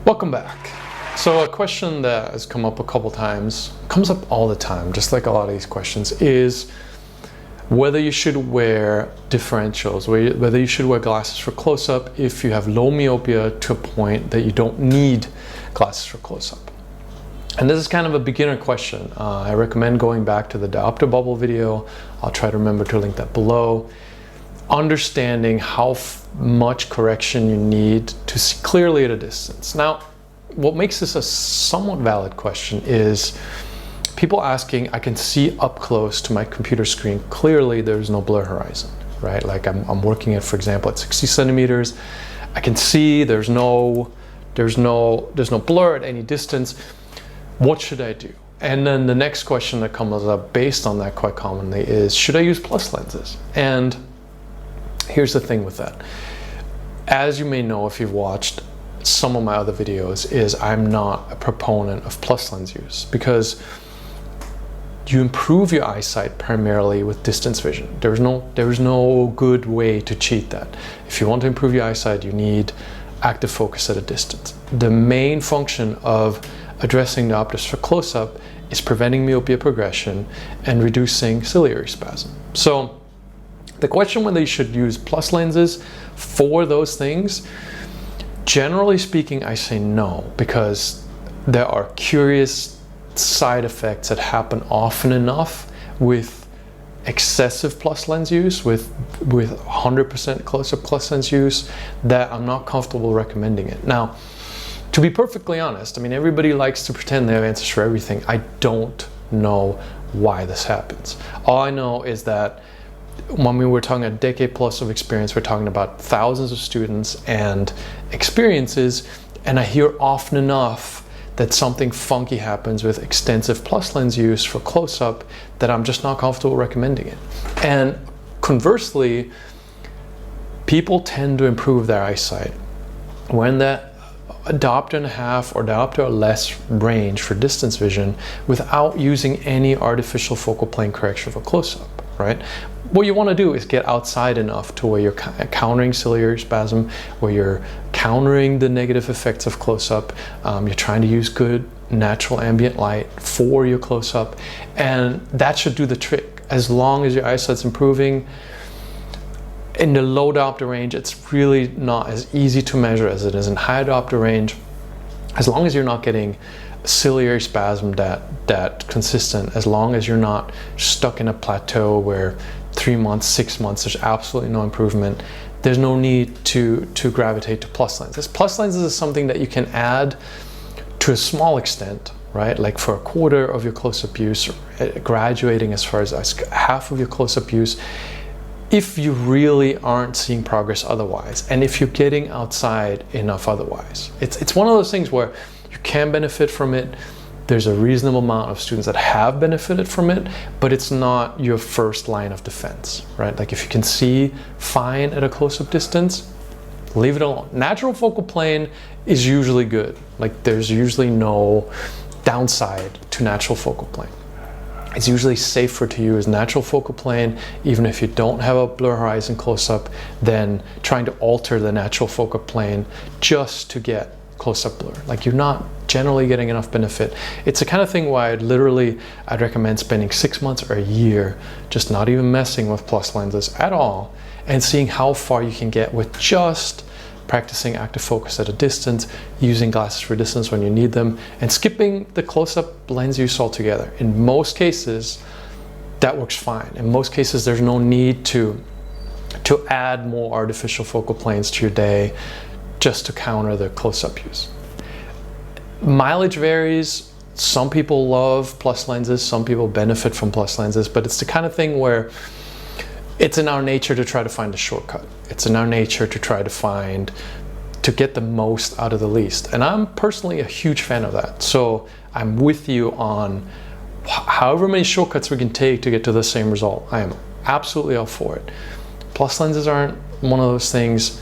Welcome back. So a question that has come up a couple times, comes up all the time, just like a lot of these questions, is whether you should wear differentials, whether you should wear glasses for close-up if you have low myopia to a point that you don't need glasses for close-up. And this is kind of a beginner question. I recommend going back to the diopter bubble video. I'll try to remember to link that below. Understanding how much correction you need to see clearly at a distance. Now, what makes this a somewhat valid question is people asking, I can see up close to my computer screen, clearly there's no blur horizon, right? Like I'm working at, for example, at 60 centimeters. I can see there's no blur at any distance. What should I do? And then the next question that comes up based on that quite commonly is, should I use plus lenses? And here's the thing with that. As you may know if you've watched some of my other videos, is I'm not a proponent of plus lens use because you improve your eyesight primarily with distance vision. There's no good way to cheat that. If you want to improve your eyesight, you need active focus at a distance. The main function of addressing diopters for close-up is preventing myopia progression and reducing ciliary spasm. So the question whether you should use plus lenses for those things, generally speaking, I say no, because there are curious side effects that happen often enough with excessive plus lens use, with 100% close-up plus lens use, that I'm not comfortable recommending it. Now, to be perfectly honest, I mean, everybody likes to pretend they have answers for everything. I don't know why this happens. All I know is that when we were talking a decade plus of experience, we're talking about thousands of students and experiences, and I hear often enough that something funky happens with extensive plus lens use for close-up that I'm just not comfortable recommending it. And conversely, people tend to improve their eyesight when that diopter and a half or diopter or less range for distance vision without using any artificial focal plane correction for close-up, right? What you want to do is get outside enough to where you're countering ciliary spasm, where you're countering the negative effects of close-up. You're trying to use good natural ambient light for your close-up, and that should do the trick. As long as your eyesight's improving, in the low diopter range, it's really not as easy to measure as it is in high diopter range. As long as you're not getting ciliary spasm that consistent, as long as you're not stuck in a plateau where 3 months, 6 months, there's absolutely no improvement, there's no need to gravitate to plus lenses. Plus lenses is something that you can add to a small extent, right? Like for a quarter of your close-up use, or graduating as far as half of your close-up use, if you really aren't seeing progress otherwise, and if you're getting outside enough otherwise. It's one of those things where you can benefit from it. There's a reasonable amount of students that have benefited from it, but it's not your first line of defense, right? Like if you can see fine at a close-up distance, leave it alone. Natural focal plane is usually good. Like there's usually no downside to natural focal plane. It's usually safer to use natural focal plane, even if you don't have a blur horizon close-up, than trying to alter the natural focal plane just to get close-up blur. Like you're not generally getting enough benefit. It's the kind of thing where I'd recommend spending 6 months or a year just not even messing with plus lenses at all and seeing how far you can get with just practicing active focus at a distance, using glasses for distance when you need them, and skipping the close-up lens use altogether. In most cases, that works fine. In most cases, there's no need to add more artificial focal planes to your day just to counter the close-up use. Mileage varies. Some people love plus lenses, some people benefit from plus lenses, but it's the kind of thing where it's in our nature to try to find a shortcut. It's in our nature to try to get the most out of the least. And I'm personally a huge fan of that. So I'm with you on however many shortcuts we can take to get to the same result. I am absolutely all for it. Plus lenses aren't one of those things,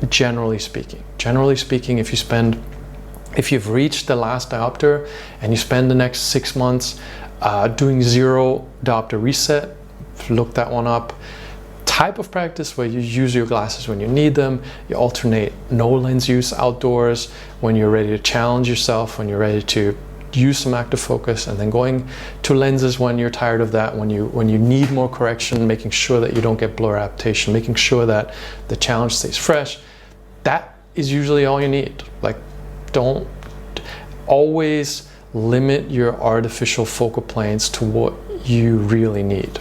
generally speaking. Generally speaking, if you've reached the last diopter and you spend the next 6 months doing 0 diopter reset, look that one up, type of practice where you use your glasses when you need them, you alternate no lens use outdoors when you're ready to challenge yourself, when you're ready to use some active focus, and then going to lenses when you're tired of that, when you need more correction, making sure that you don't get blur adaptation, making sure that the challenge stays fresh. That is usually all you need. Like, don't always limit your artificial focal planes to what you really need.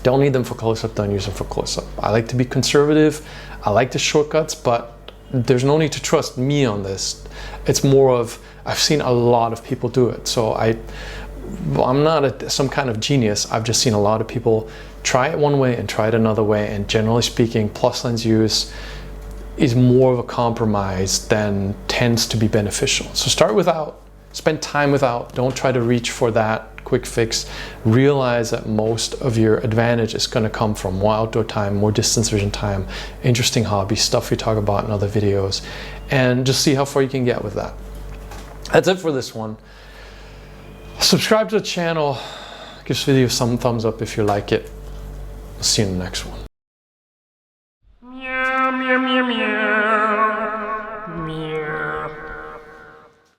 Don't need them for close-up, don't use them for close-up. I like to be conservative, I like the shortcuts, but there's no need to trust me on this. It's more of, I've seen a lot of people do it, so I'm not some kind of genius. I've just seen a lot of people try it one way and try it another way, and generally speaking, plus lens use is more of a compromise than tends to be beneficial. So start without, spend time without, don't try to reach for that quick fix. Realize that most of your advantage is going to come from more outdoor time, more distance vision time, interesting hobbies, stuff we talk about in other videos, and just see how far you can get with that. That's it for this one. Subscribe to the channel, give this video some thumbs up if you like it. I'll see you in the next one. Meow, meow, meow, meow. Meow.